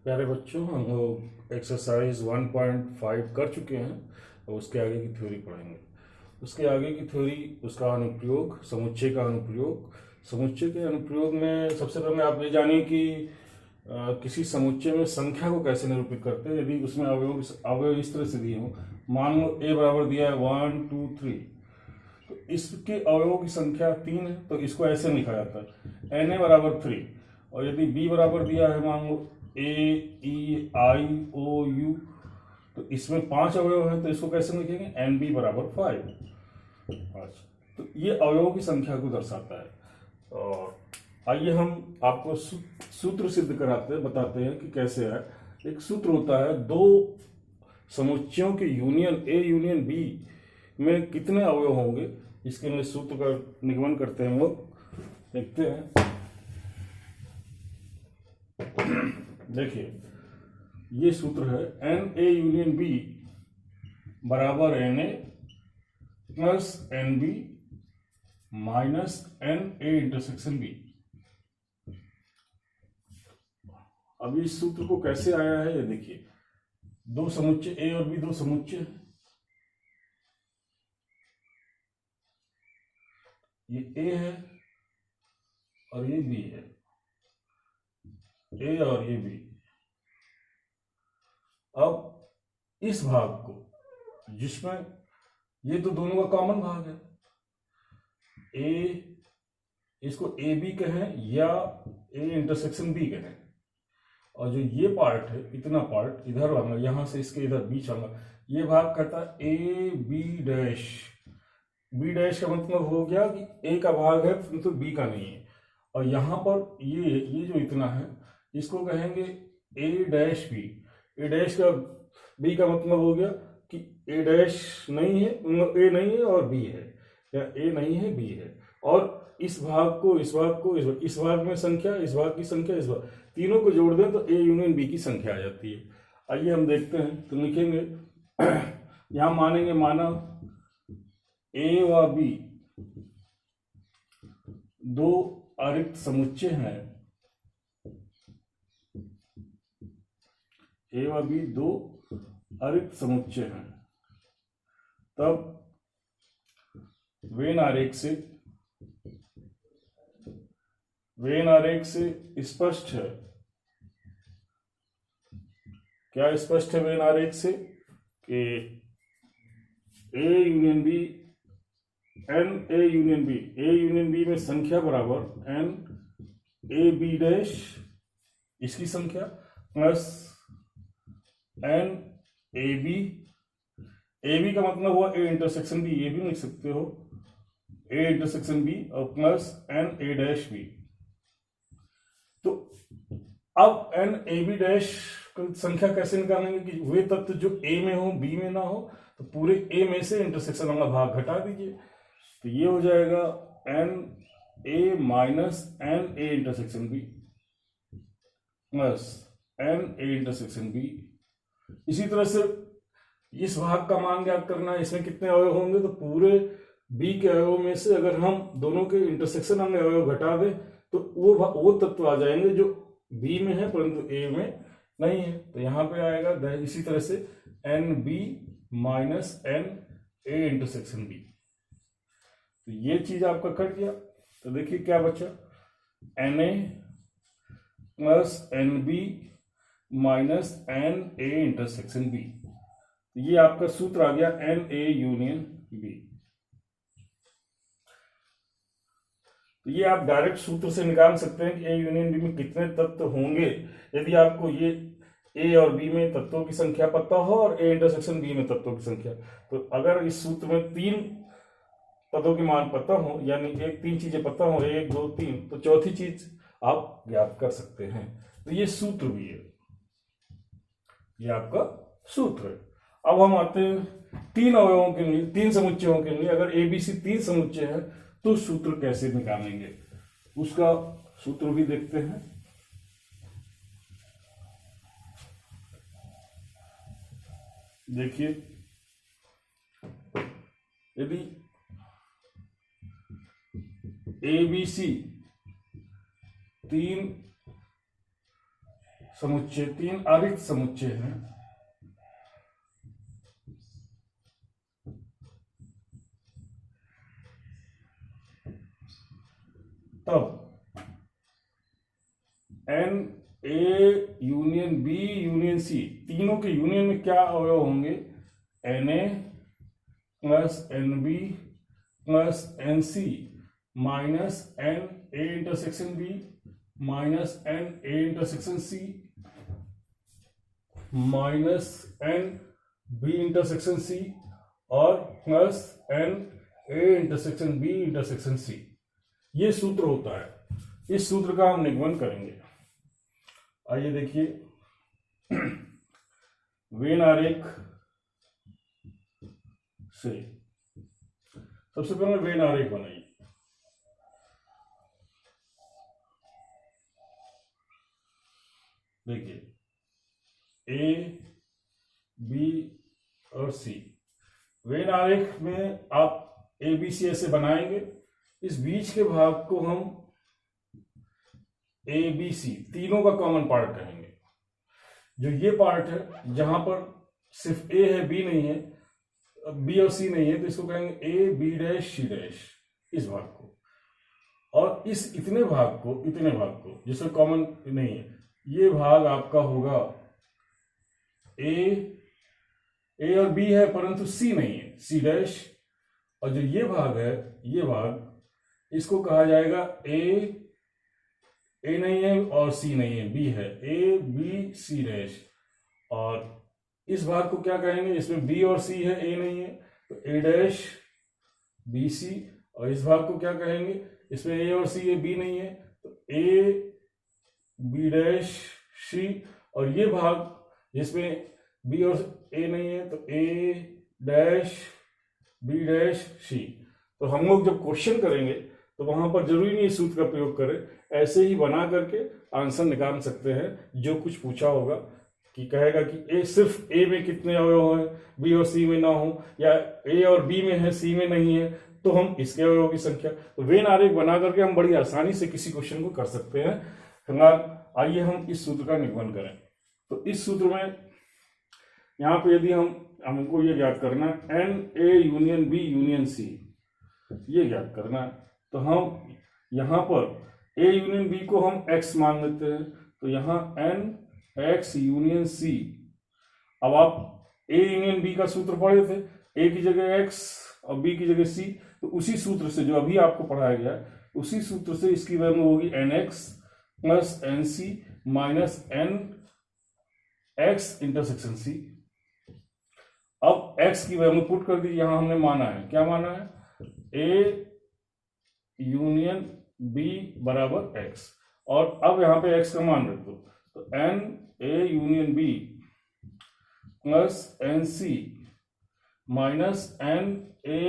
प्यारे बच्चों, हम लोग एक्सरसाइज 1.5 कर चुके हैं और उसके आगे की थ्योरी पढ़ेंगे। उसके आगे की थ्योरी, उसका अनुप्रयोग, समुच्चय का अनुप्रयोग। समुच्चय के अनुप्रयोग में सबसे पहले आप ये जानिए कि किसी समुच्चय में संख्या को कैसे निरूपित करते हैं। यदि उसमें अवयव अवयव इस तरह से दिए हों, मान लो ए बराबर दिया है 1 2 3, तो इसके अवयवों की संख्या 3 है, तो इसको ऐसे लिखा जाता है एन ए बराबर 3। और यदि बी बराबर दिया है, मान लो ए ई आई ओ यू, तो इसमें 5 अवयव है, तो इसको कैसे लिखेंगे एन बी बराबर 5। अच्छा, तो ये अवयवों की संख्या को दर्शाता है। और आइए हम आपको सूत्र सिद्ध कराते हैं, बताते हैं कि कैसे है। एक सूत्र होता है, दो समुच्चयों के यूनियन ए यूनियन बी में कितने अवयव होंगे, इसके लिए सूत्र का निगमन करते हैं। हम लोग देखते हैं। देखिए, ये सूत्र है एन ए यूनियन बी बराबर N A plus N B minus N A intersection B. अब इस सूत्र को कैसे आया है ये देखिए। दो समुच्चय ए और बी, दो समुच्चय, ये ए है और ये बी है, ए और ये बी। अब इस भाग को, जिसमें ये तो दोनों का कॉमन भाग है, ए, इसको ए बी कहें या ए इंटरसेक्शन बी कहें, और जो ये पार्ट है, इतना पार्ट इधर आना, यहां से इसके इधर बीच आना, ये भाग कहता है A B dash. B dash का मतलब हो गया कि ए का भाग है परंतु तो बी का नहीं है। और यहां पर ये जो इतना है, इसको कहेंगे ए डैश बी। ए डैश का बी का मतलब हो गया कि ए डैश नहीं है, ए नहीं है और बी है, या ए नहीं है बी है। और इस भाग को, इस भाग को, इस भाग में संख्या, इस भाग की संख्या, इस भाग, तीनों को जोड़ दें तो ए यूनियन बी की संख्या आ जाती है। आइए हम देखते हैं, तो लिखेंगे यहां मानेंगे, माना ए व बी दो अरिक्त समुच्चय हैं, ए व बी दो अरिक्त समुच्चय हैं, तब वेन आरेख से स्पष्ट है। क्या स्पष्ट है वेन आरेख से कि A union B, N A union B में संख्या बराबर एन ए बी डैश, इसकी संख्या, प्लस एन ए बी का मतलब हुआ ए इंटरसेक्शन बी, ये भी लिख सकते हो, ए इंटरसेक्शन बी, और plus N A dash B. तो अब एन ए बी डैश संख्या कैसे निकालेंगे कि वे तत्व जो ए में हो बी में ना हो, तो पूरे ए में से इंटरसेक्शन वाला भाग घटा दीजिए, तो ये हो जाएगा N A minus N A intersection B plus N A intersection B. इसी तरह से इस भाग का मान ज्ञात करना है, इसमें कितने अवयव होंगे, तो पूरे बी के अवयव में से अगर हम दोनों के इंटरसेक्शन वाले अवयव घटा दें तो वो तत्व आ जाएंगे जो बी में है परंतु ए में नहीं है, तो यहां पे आएगा। इसी तरह से N B minus N A intersection B, तो ये चीज आपका कट गया। तो देखिए क्या बचा, N A plus N B minus N A intersection B. ये आपका सूत्र आ गया एन ए यूनियन बी। तो ये आप डायरेक्ट सूत्र से निकाल सकते हैं कि ए यूनियन बी में कितने तत्व होंगे, यदि आपको ये ए और बी में तत्वों की संख्या पता हो और ए इंटरसेक्शन बी में तत्वों की संख्या। तो अगर इस सूत्र में 3 पदों के मान पता हो, यानी एक 3 चीजें पता हो, 1 2 3, तो चौथी चीज आप ज्ञात कर सकते हैं। तो ये सूत्र भी है, ये आपका सूत्र है। अब हम आते हैं 3 अवयवों के लिए, 3 समुच्चयों के लिए। अगर एबीसी 3 समुच्चय है तो सूत्र कैसे निकालेंगे, उसका सूत्र भी देखते हैं। देखिए, यदि ए बी सी 3 समुच्चय, 3 अरिक्त समुच्चय हैं। तब N A union B union C, तीनों के यूनियन में क्या अवयव होंगे? N A plus N B plus N C minus N A intersection B minus N A intersection C minus N B intersection C और plus N A intersection B intersection C. ये सूत्र होता है। इस सूत्र का हम निगमन करेंगे। आइए देखिए, वेन आरेख से सबसे पहले वेन आरेख बनाइए। देखिए ए बी और सी, वेन आरेख में आप ए बी सी ऐसे बनाएंगे। इस बीच के भाग को हम ए बी सी तीनों का कॉमन पार्ट कहेंगे। जो ये पार्ट है जहां पर सिर्फ ए है बी नहीं है, बी और सी नहीं है, तो इसको कहेंगे A B dash C dash, इस भाग को। और इस इतने भाग को जिसमें कॉमन नहीं है, ये भाग आपका होगा ए और बी है परंतु सी नहीं है, सी डैश। और जो ये भाग है, ये भाग इसको कहा जाएगा ए नहीं है और सी नहीं है, बी है, ए बी सी डैश। और इस भाग को क्या कहेंगे? इसमें बी और सी है, ए नहीं है, तो ए डैश बी सी। और इस भाग को क्या कहेंगे? इसमें ए और सी है, बी नहीं है, तो ए बी डैश सी। और ये भाग जिसमें बी और ए नहीं है, तो ए डैश बी डैश सी। तो हम लोग जब क्वेश्चन करेंगे तो वहां पर जरूरी नहीं सूत्र का प्रयोग करें, ऐसे ही बना करके आंसर निकाल सकते हैं। जो कुछ पूछा होगा कि कहेगा कि ए सिर्फ ए में कितने अवयव हैं, बी और सी में ना हो, या ए और बी में है सी में नहीं है, तो हम इसके अवयवों की संख्या, तो वेन आरेख बना करके हम बड़ी आसानी से किसी क्वेश्चन को कर सकते हैं। फिलहाल आइए हम इस सूत्र का निगमन करें। तो इस सूत्र में यहाँ पे यदि हमको ये ज्ञात करना है N A union B union C, ये ज्ञात करना है, तो हम यहाँ पर ए यूनियन बी को हम एक्स मान लेते हैं। तो यहाँ एन एक्स यूनियन सी। अब आप ए यूनियन बी का सूत्र पढ़े थे, ए की जगह एक्स और बी की जगह सी, तो उसी सूत्र से जो अभी आपको पढ़ाया गया है, उसी सूत्र से इसकी वैल्यू होगी N X plus N C minus N X intersection C. अब x की वैल्यू पुट कर दी, यहां हमने माना है, क्या माना है? a यूनियन b बराबर x। और अब यहां पे x का मान रख दो, तो n a union b plus N C minus N A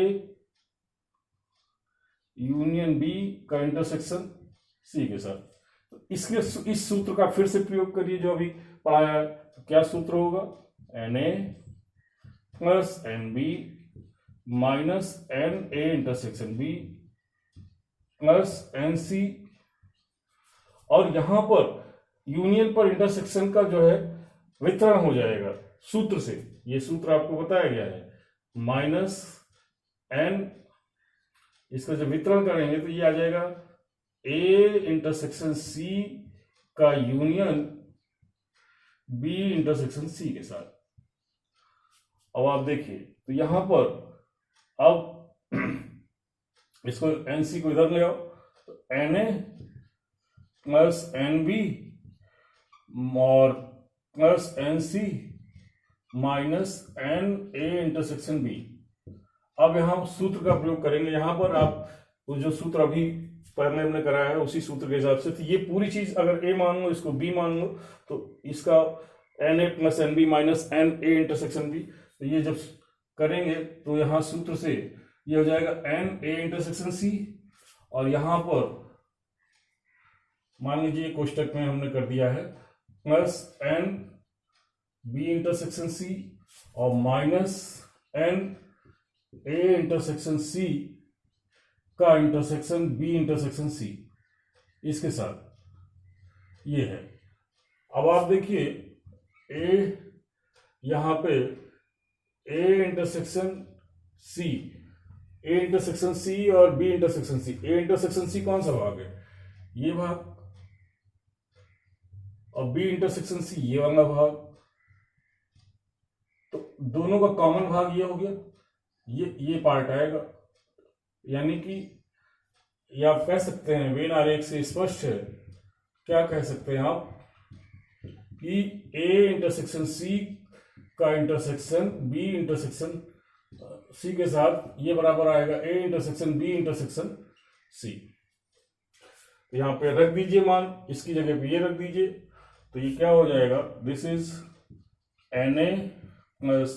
union b का इंटरसेक्शन c के साथ। तो इसके इस सूत्र का फिर से प्रयोग करिए जो अभी पढ़ाया है। तो क्या सूत्र होगा? N A plus N B minus N A intersection B plus N C. और यहां पर यूनियन पर इंटरसेक्शन का जो है वितरण हो जाएगा सूत्र से, ये सूत्र आपको बताया गया है, माइनस एन, इसका जब वितरण करेंगे तो ये आ जाएगा ए इंटरसेक्शन सी का यूनियन बी इंटरसेक्शन सी के साथ। अब आप देखिए, तो यहां पर अब इसको एन सी को इधर ले आओ, तो N A plus N B और plus N C minus N A intersection B. अब यहां सूत्र का प्रयोग करेंगे। यहां पर आप जो सूत्र अभी पहले हमने कराया है उसी सूत्र के हिसाब से, तो ये पूरी चीज अगर ए मान लो, इसको बी मान लो, तो इसका N A plus N B minus N A intersection B, तो ये जब करेंगे तो यहां सूत्र से ये हो जाएगा एन ए इंटरसेक्शन सी। और यहां पर मान लीजिए कोष्टक में हमने कर दिया है plus N B intersection C और minus N A intersection C का इंटरसेक्शन बी इंटरसेक्शन सी, इसके साथ ये है। अब आप देखिए ए, यहां पे ए intersection C, A intersection C और B intersection C. A intersection C कौन सा भाग है? ये भाग। और बी इंटरसेक्शन सी ये वाला भाग। तो दोनों का कॉमन भाग ये हो गया, ये पार्ट आएगा। यानी कि ये आप कह सकते हैं, वेन आरेख से स्पष्ट है, क्या कह सकते हैं आप कि ए इंटरसेक्शन सी का इंटरसेक्शन बी इंटरसेक्शन सी के साथ ये बराबर आएगा A intersection B intersection C. यहां पे रख दीजिए मान, इसकी जगह पे ये रख दीजिए, तो ये क्या हो जाएगा, this is N A plus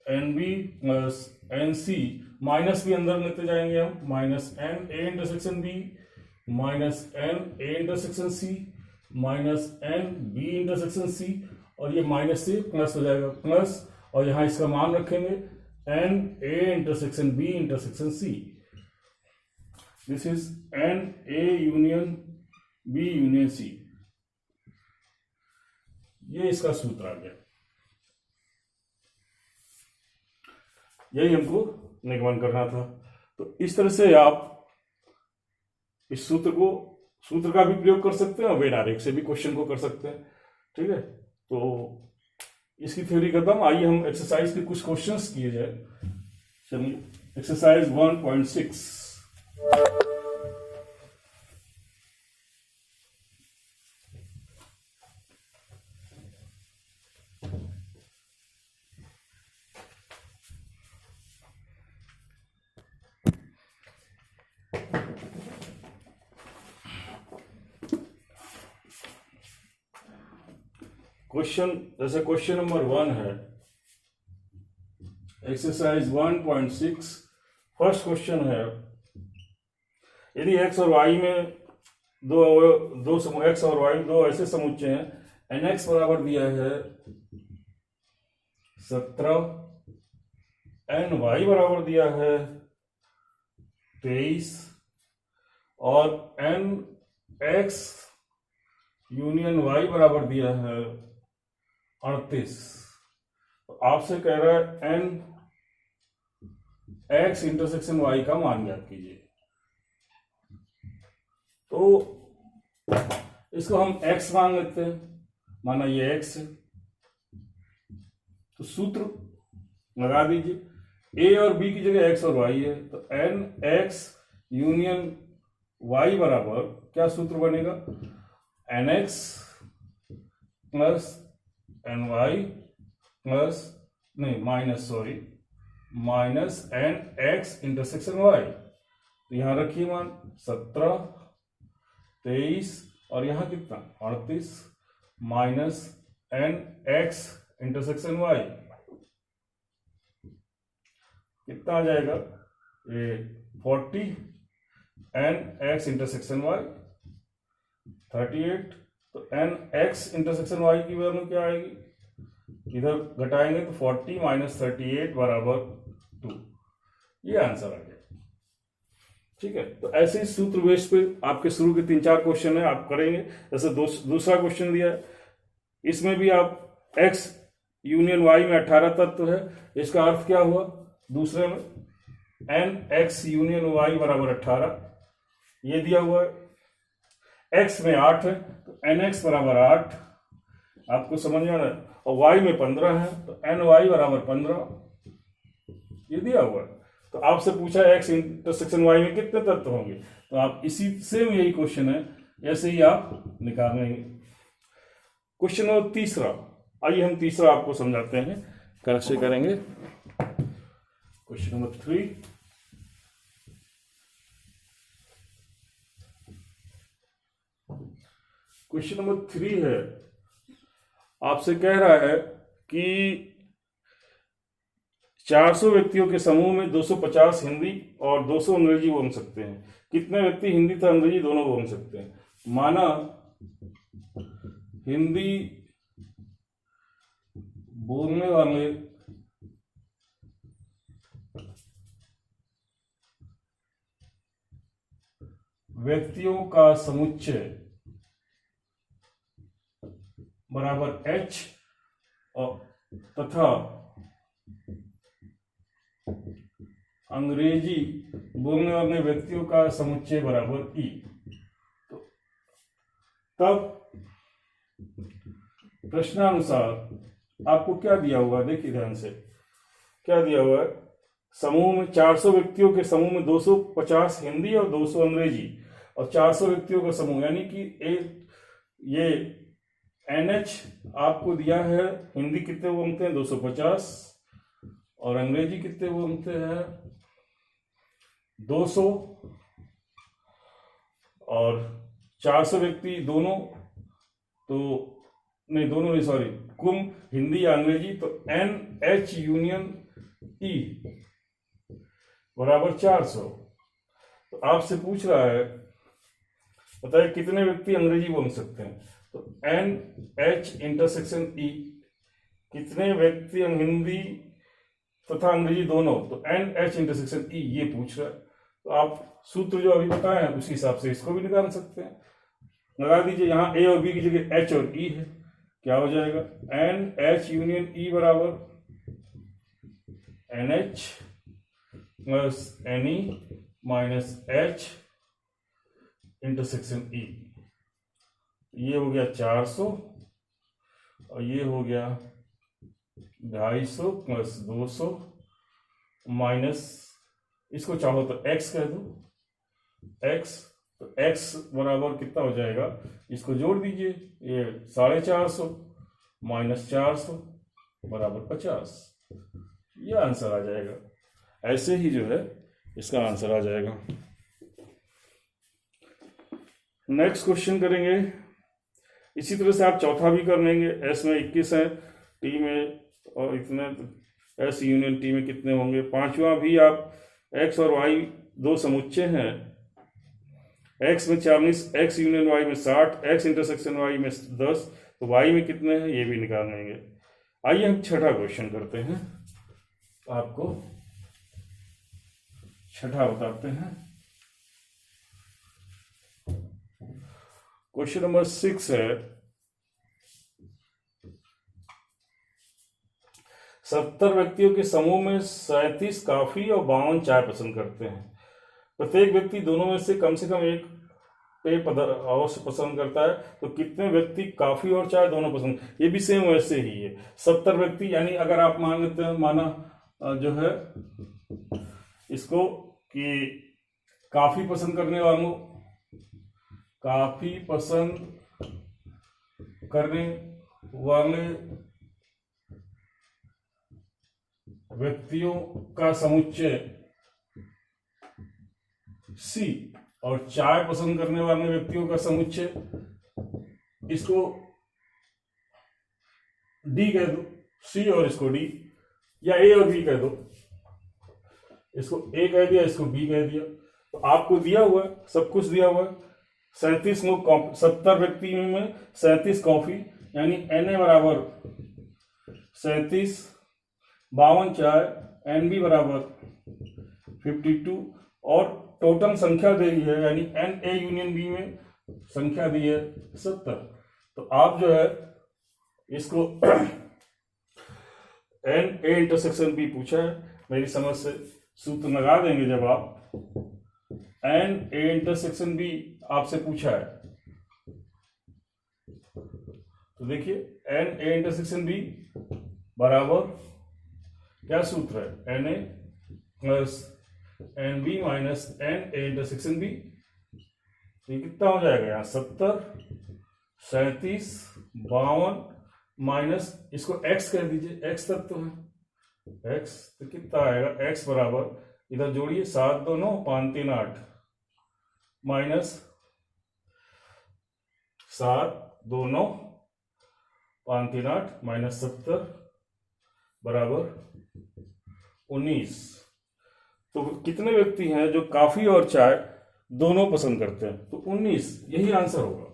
N B plus N C, minus भी अंदर लेते जाएंगे हम, minus N A intersection B minus N A intersection C minus N B intersection C, और ये माइनस से प्लस हो जाएगा, प्लस, और यहां इसका मान रखेंगे N A intersection B intersection C. This is N A union B union C. ये इसका सूत्र आ गया। यही हमको निगमन करना था। तो इस तरह से आप इस सूत्र का भी प्रयोग कर सकते हैं और वेन आरेख से भी क्वेश्चन को कर सकते हैं। ठीक है, तो इसकी थ्योरी खत्म। आइए हम एक्सरसाइज के कुछ क्वेश्चंस किए जाए। चलिए, एक्सरसाइज 1.6। क्वेश्चन, जैसे क्वेश्चन नंबर 1 है, एक्सरसाइज 1.6। फर्स्ट क्वेश्चन है, यदि x और y में x और y दो ऐसे समुच्चय हैं, nx बराबर दिया है 17, ny बराबर दिया है 23 और nx यूनियन y बराबर दिया है 38। तो आपसे कह रहा है एन एक्स इंटरसेक्शन वाई का मान ज्ञात कीजिए। तो इसको हम एक्स मान लेते हैं, माना ये एक्स है। तो सूत्र लगा दीजिए, ए और बी की जगह एक्स और वाई है, तो एन एक्स यूनियन वाई बराबर क्या सूत्र बनेगा, N X plus N Y plus नहीं minus sorry minus N X intersection Y. तो यहां रखिए मान 17, 23 और यहां कितना 38 minus N X intersection Y, कितना आ जाएगा ये 40 एन एक्स इंटरसेक्शन वाई 38। तो एन एक्स इंटरसेक्शन वाई की वैल्यू क्या आएगी, इधर घटाएंगे तो 40 माइनस 38 बराबर 2। ये आंसर आ गया। ठीक है, तो ऐसे ही सूत्र बेस पे आपके शुरू के 3-4 क्वेश्चन है, आप करेंगे। जैसे दूसरा क्वेश्चन दिया है, इसमें भी आप x यूनियन y में 18 तत्व है, इसका अर्थ क्या हुआ, दूसरे में एन एक्स यूनियन y बराबर 18 ये दिया हुआ है, x में 8 है तो एन एक्स बराबर 8, आपको समझ में आ रहा है, और y में 15 है तो एन वाई बराबर 15 ये दिया हुआ है। तो आपसे पूछा x इंटरसेक्शन y में कितने तत्व होंगे, तो आप इसी सेम यही क्वेश्चन है, ऐसे ही आप निकाल लेंगे। क्वेश्चन नंबर तीसरा, आइए हम तीसरा आपको समझाते हैं, कैसे करेंगे। क्वेश्चन नंबर 3, क्वेश्चन नंबर 3 है, आपसे कह रहा है कि 400 व्यक्तियों के समूह में 250 हिंदी और 200 अंग्रेजी बोल सकते हैं, कितने व्यक्ति हिंदी तथा अंग्रेजी दोनों बोल सकते हैं। माना हिंदी बोलने वाले व्यक्तियों का समुच्चय बराबर एच और तथा अंग्रेजी बोलने वाले व्यक्तियों का समुच्चय बराबर ई। तो तब प्रश्नानुसार आपको क्या दिया हुआ, देखिए ध्यान से क्या दिया हुआ है। समूह में 400 व्यक्तियों के समूह में 250 हिंदी और 200 अंग्रेजी, और 400 व्यक्तियों का समूह यानी कि ये NH आपको दिया है। हिंदी कितने वो अंक हैं 250 और अंग्रेजी कितने वो अंक हैं 200, और 400 व्यक्ति दोनों, तो नहीं दोनों नहीं सॉरी कुम हिंदी या अंग्रेजी, तो NH यूनियन E बराबर 400। तो आपसे पूछ रहा है बताइए कितने व्यक्ति अंग्रेजी बोल सकते हैं। तो NH इंटरसेक्शन E कितने व्यक्ति हिंदी तथा अंग्रेजी दोनों, तो NH इंटरसेक्शन E ये पूछ रहा है। तो आप सूत्र जो अभी बताए हैं उसी हिसाब से इसको भी निकाल सकते हैं। लगा दीजिए, यहाँ A और B की जगह H और E है, क्या हो जाएगा NH यूनियन E बराबर NH plus NE minus H intersection E। ये हो गया 400 और ये हो गया 250 प्लस 200 माइनस, इसको चाहो तो x कह दो x, तो x बराबर कितना हो जाएगा, इसको जोड़ दीजिए, ये 450 माइनस 400 बराबर 50। ये आंसर आ जाएगा। ऐसे ही जो है इसका आंसर आ जाएगा। नेक्स्ट क्वेश्चन करेंगे। इसी तरह से आप चौथा भी कर लेंगे। S में 21 है, T में और इतने, S यूनियन T में कितने होंगे। पांचवा भी आप X और Y दो समुच्चय हैं, X में 40, X यूनियन Y में 60, X इंटरसेक्शन Y में 10, तो Y में कितने हैं ये भी निकाल लेंगे। आइए हम छठा क्वेश्चन करते हैं, आपको छठा बताते हैं। क्वेश्चन नंबर 6 है, 70 व्यक्तियों के समूह में 37 कॉफी और 52 चाय पसंद करते हैं। प्रत्येक व्यक्ति दोनों में से कम एक पेय पदार्थ अवश्य पसंद करता है, तो कितने व्यक्ति कॉफी और चाय दोनों पसंद। ये भी सेम वैसे ही है, 70 व्यक्ति, यानी अगर आप मान लेते हैं, माना जो है इसको कि काफी पसंद करने वालों, काफी पसंद करने वाले व्यक्तियों का समुच्चय C और चाय पसंद करने वाले व्यक्तियों का समुच्चय, इसको D कह दो, C और इसको D, या A और B कह दो, इसको A कह दिया, इसको B कह दिया। तो आपको दिया हुआ है, सब कुछ दिया हुआ है। 37 लोग, 70 व्यक्ति में 37 कॉफी, यानी Na बराबर 37, 52 चाय, NB बराबर 52, और टोटल संख्या दे रही है, यानी Na यूनियन B में संख्या दी है 70। तो आप जो है इसको Na इंटरसेक्शन B पूछा है, मेरी समझ से सूत्र लगा देंगे। जब आप Na इंटरसेक्शन B आपसे पूछा है, तो देखिए Na इंटरसेक्शन B बराबर क्या सूत्र है, Na plus NB minus Na intersection B। तो ये कितना हो जाएगा, यहाँ 70, 37, 52 माइनस, इसको x कह दीजिए, x तक तो है x, तो कितना आएगा, x बराबर, इधर जोड़िए 7 2 9 5 3 8 माइनस 7 2 9 5 3 8 माइनस 70 बराबर 19। तो कितने व्यक्ति हैं जो कॉफी और चाय दोनों पसंद करते हैं, तो 19, यही आंसर होगा।